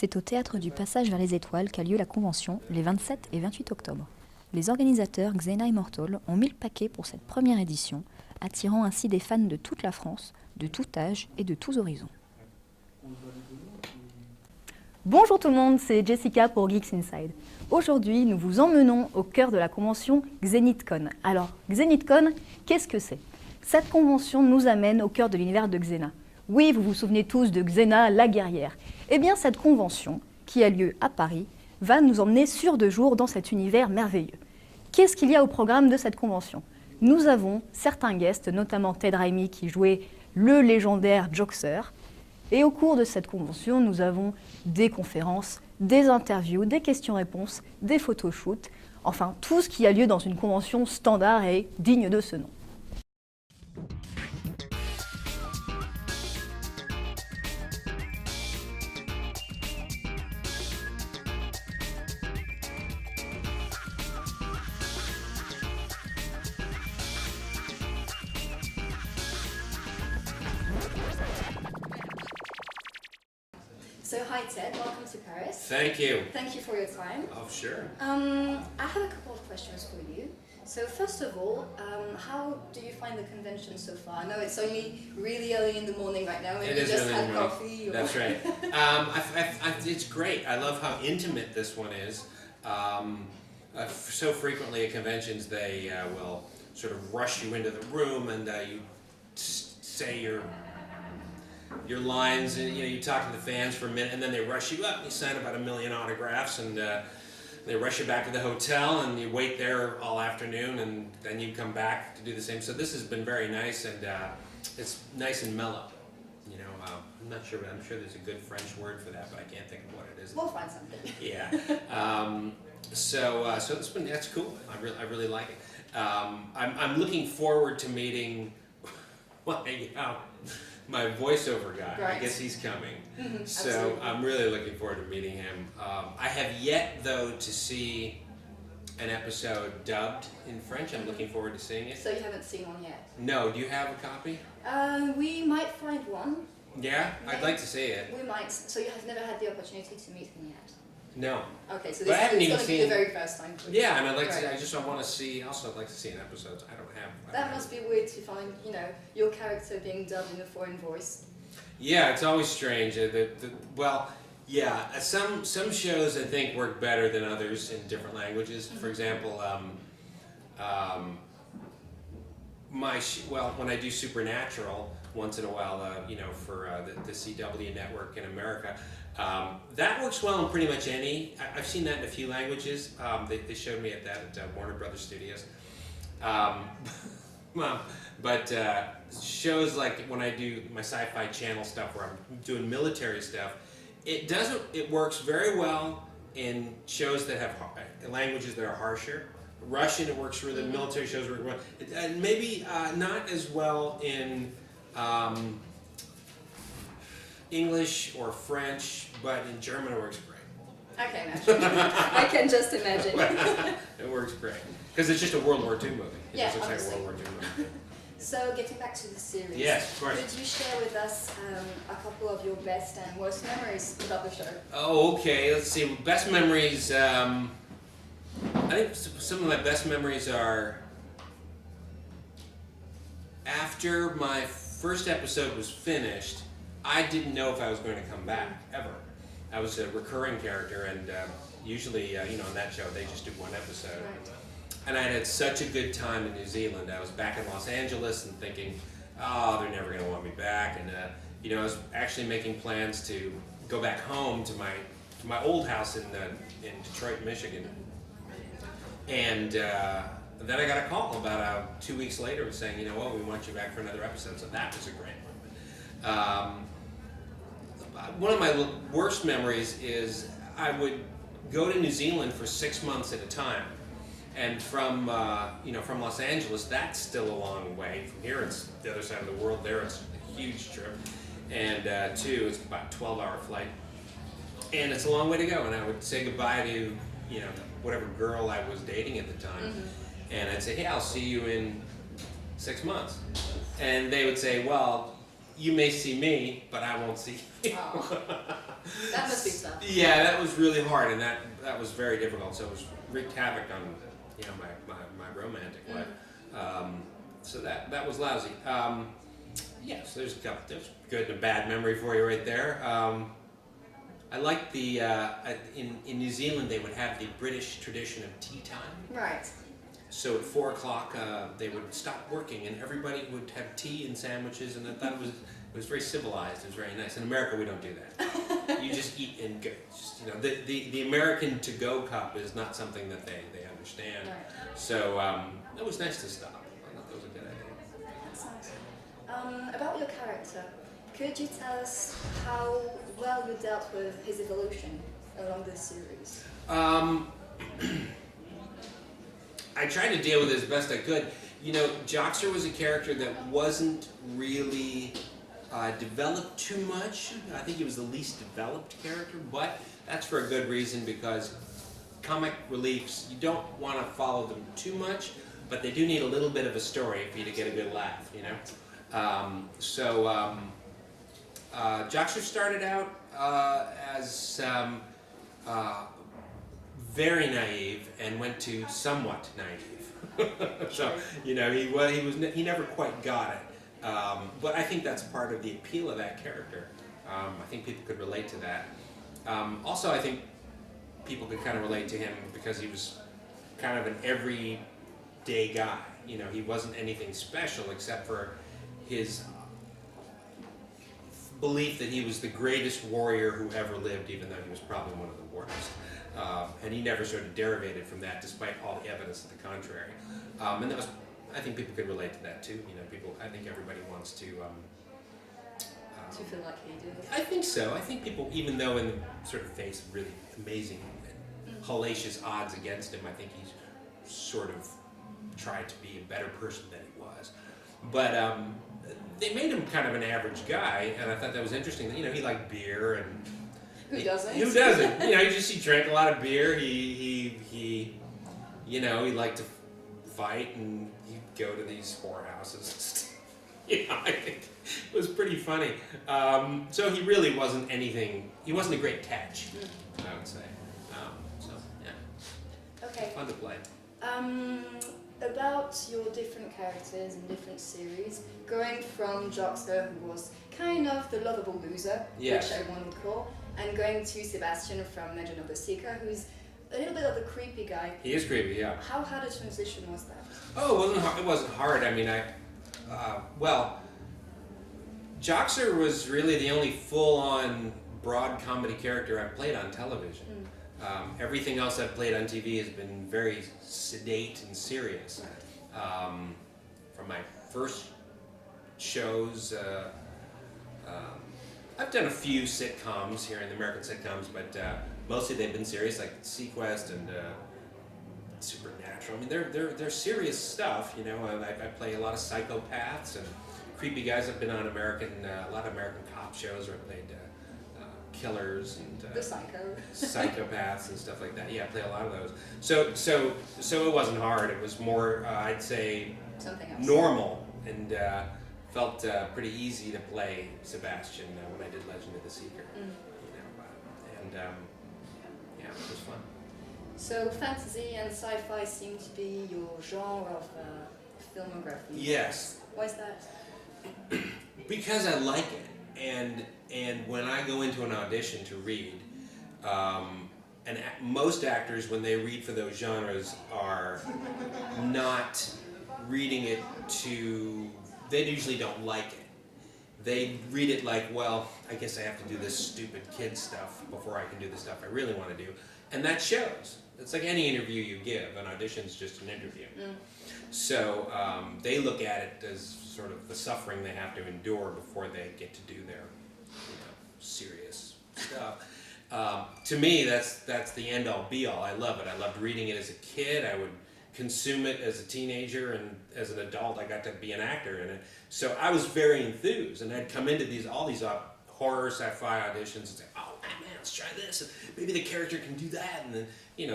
C'est au Théâtre du Passage vers les Étoiles qu'a lieu la convention les 27 et 28 octobre. Les organisateurs Xenit ont mis le paquet pour cette première édition, attirant ainsi des fans de toute la France, de tout âge et de tous horizons. Bonjour tout le monde, c'est Jessica pour Geeks Inside. Aujourd'hui, nous vous emmenons au cœur de la convention XenitCon. Alors, XenitCon, qu'est-ce que c'est? Cette convention nous amène au cœur de l'univers de Xena. Oui, vous vous souvenez tous de Xena, la guerrière. Eh bien, cette convention, qui a lieu à Paris, va nous emmener sur 2 jours dans cet univers merveilleux. Qu'est-ce qu'il y a au programme de cette convention? Nous avons certains guests, notamment Ted Raimi qui jouait le légendaire Joxer. Et au cours de cette convention, nous avons des conférences, des interviews, des questions-réponses, des photoshoots, enfin tout ce qui a lieu dans une convention standard et digne de ce nom. So hi Ted, welcome to Paris. Thank you. Thank you for your time. Oh, sure. I have a couple of questions for you. So first of all, how do you find the convention so far? I know it's only really early in the morning right now, and It you is just really had morning. coffee. Or... That's right. It's great. I love how intimate this one is. So frequently at conventions, they will sort of rush you into the room, and you say your lines, and you talk to the fans for a minute, and then they rush you up and you sign about 1 million autographs, and they rush you back to the hotel, and you wait there all afternoon, and then you come back to do the same. So this has been very nice, and it's nice and mellow. I'm not sure, but I'm sure there's a good French word for that, but I can't think of what it is. We'll find something. Yeah. So that's cool. I really like it. I'm looking forward to meeting. My voiceover guy. Right. I guess he's coming. Mm-hmm, So absolutely. I'm really looking forward to meeting him. I have yet, though, to see an episode dubbed in French. I'm looking forward to seeing it. So you haven't seen one yet? No, do you have a copy? We might find one. Yeah? I'd like to see it. We might. So you have never had the opportunity to meet him yet? No. Okay, so But I this haven't is even going to be the seen- very first time for you. Yeah, and I'd like to. Right. I just want to see. Also, I'd like to see an episode. I don't have. That must be weird to find, your character being dubbed in a foreign voice. Yeah, it's always strange. Some shows I think work better than others in different languages. For example, when I do Supernatural once in a while, for the CW network in America, that works well in pretty much any. I've seen that in a few languages. They showed me at that at Warner Brothers Studios. But shows like when I do my Sci-Fi Channel stuff where I'm doing military stuff, it works very well in shows that have languages that are harsher. Russian, it works for the military shows work well. And maybe not as well in English or French, but in German it works great. I can imagine. I can just imagine. It works great. Because it's just a World War II movie. It Yeah, just looks like a obviously. World War II movie. So, getting back to the series, Yes, of course. could you share with us a couple of your best and worst memories about the show? Oh, okay. Let's see. Best memories. I think some of my best memories are after my first episode was finished. I didn't know if I was going to come back ever. I was a recurring character, and usually, on that show they just do one episode. Right. And I had such a good time in New Zealand. I was back in Los Angeles and thinking, oh, they're never going to want me back. And I was actually making plans to go back home to my old house in Detroit, Michigan. And then I got a call about 2 weeks later saying, we want you back for another episode. So that was a great moment. One of my worst memories is I would go to New Zealand for 6 months at a time. And from Los Angeles, that's still a long way. From here, it's the other side of the world. There, it's a huge trip. And it's about a 12-hour flight. And it's a long way to go. And I would say goodbye to, whatever girl I was dating at the time. Mm-hmm. And I'd say, hey, I'll see you in 6 months. And they would say, well, you may see me, but I won't see you. Oh. That must be tough. Yeah, that was really hard, and that was very difficult. So it was wreaked havoc on my romantic life. So that was lousy. Yes, there's a couple. There's a good and a bad memory for you right there. I like the in New Zealand they would have the British tradition of tea time. Right. So at 4 o'clock they would stop working and everybody would have tea and sandwiches, and I thought it was very civilized. It was very nice. In America we don't do that. You just eat and go. Just, the American to-go cup is not something that they understand. Right. So it was nice to stop. I thought that was a good idea. That's nice. About your character, could you tell us how well you dealt with his evolution along this series? I tried to deal with it as best I could. Joxer was a character that wasn't really developed too much. I think he was the least developed character, but that's for a good reason, because comic reliefs, you don't want to follow them too much, but they do need a little bit of a story for you to get a good laugh, Joxer started out as very naive and went to somewhat naive. So he never quite got it. But I think that's part of the appeal of that character. I think people could relate to that. Also, I think people could kind of relate to him because he was kind of an everyday guy. He wasn't anything special except for his belief that he was the greatest warrior who ever lived, even though he was probably one of the worst. And he never sort of derivated from that, despite all the evidence to the contrary. And that was, I think people could relate to that too. I think everybody wants to. Do you feel like he did? I think so. I think people, even though in the sort of face of really amazing and hellacious odds against him, I think he's sort of tried to be a better person than he was. But they made him kind of an average guy, and I thought that was interesting. He liked beer and. Who doesn't? Who doesn't? He drank a lot of beer. He liked to fight, and he'd go to these whorehouses. I think it was pretty funny. So he really wasn't anything. He wasn't a great catch, I would say. Okay. Fun to play. About your different characters in different series, going from Joxer, who was kind of the lovable loser, Yes. which everyone would call, and going to Sebastian from Legend of the Seeker, who's a little bit of the creepy guy. He is creepy, yeah. How hard a transition was that? Oh, it wasn't hard. I mean, Joxer was really the only full-on broad comedy character I've played on television. Everything else I've played on TV has been very sedate and serious. From my first shows, I've done a few sitcoms here in the American sitcoms, but mostly they've been serious, like Sequest and Supernatural. I mean, they're serious stuff. I play a lot of psychopaths and creepy guys. I've been on a lot of American cop shows where I played killers and The Psycho. psychopaths and stuff like that. Yeah, I play a lot of those. So it wasn't hard. It was more, I'd say, Something else. normal, and felt pretty easy to play Sebastian when I did Legend of the Seeker. Yeah, it was fun. So fantasy and sci-fi seem to be your genre of filmography. Yes. Why is that? Because I like it, and when I go into an audition to read, most actors, when they read for those genres, are not reading it they usually don't like it. They read it like, well, I guess I have to do this stupid kid stuff before I can do the stuff I really want to do. And that shows. It's like any interview you give. An audition's just an interview. So they look at it as sort of the suffering they have to endure before they get to do their serious stuff. To me, that's the end-all, be-all. I love it. I loved reading it as a kid. I would consume it as a teenager, and as an adult I got to be an actor in it. So I was very enthused, and I'd come into all these horror sci-fi auditions and say, oh man, let's try this. And maybe the character can do that. And then,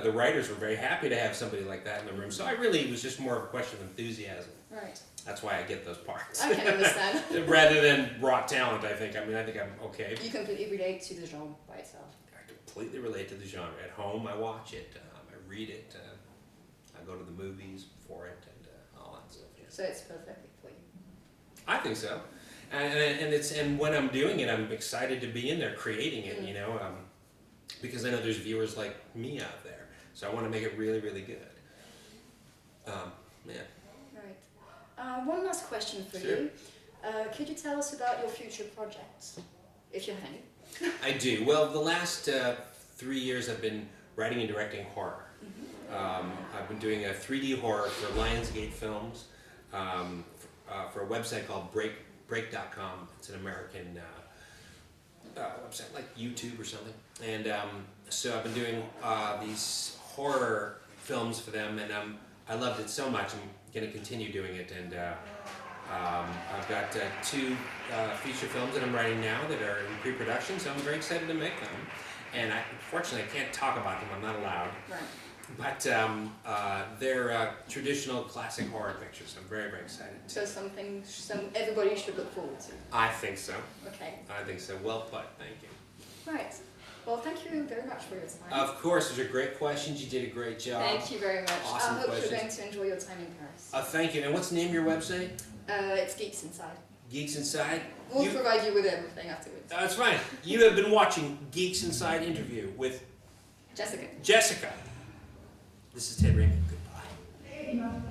the writers were very happy to have somebody like that in the room. So I really, it was just more of a question of enthusiasm. Right. That's why I get those parts. I can understand. Rather than raw talent, I think. I think I'm okay. You completely relate to the genre by itself. I completely relate to the genre. At home, I watch it, I read it, I go to the movies for it, and all that stuff. Yeah. So it's perfectly for you. I think so. And when I'm doing it, I'm excited to be in there creating it, because I know there's viewers like me out there. So I want to make it really, really good. Yeah. Right. One last question for Sure. you. Could you tell us about your future projects, if you have any? I do. Well, the last 3 years I've been writing and directing horror. I've been doing a 3D horror for Lionsgate Films, for a website called Break.com. It's an American website, like YouTube or something. And so I've been doing these horror films for them, and I loved it so much. I'm going to continue doing it, and I've got 2 feature films that I'm writing now that are in pre-production, so I'm very excited to make them. And unfortunately, I can't talk about them. I'm not allowed. Right. But they're traditional classic horror pictures. I'm very, very excited. So everybody should look forward to. I think so. Okay. I think so. Well put. Thank you. Right. Well, thank you very much for your time. Of course, those are great questions. You did a great job. Thank you very much. Awesome I hope questions. you're going to enjoy your time in Paris. Thank you. And what's the name of your website? It's Geeks Inside. Geeks Inside? We'll provide you with everything afterwards. That's fine. You have been watching Geeks Inside interview with Jessica. Jessica. This is Ted Raimi. Goodbye.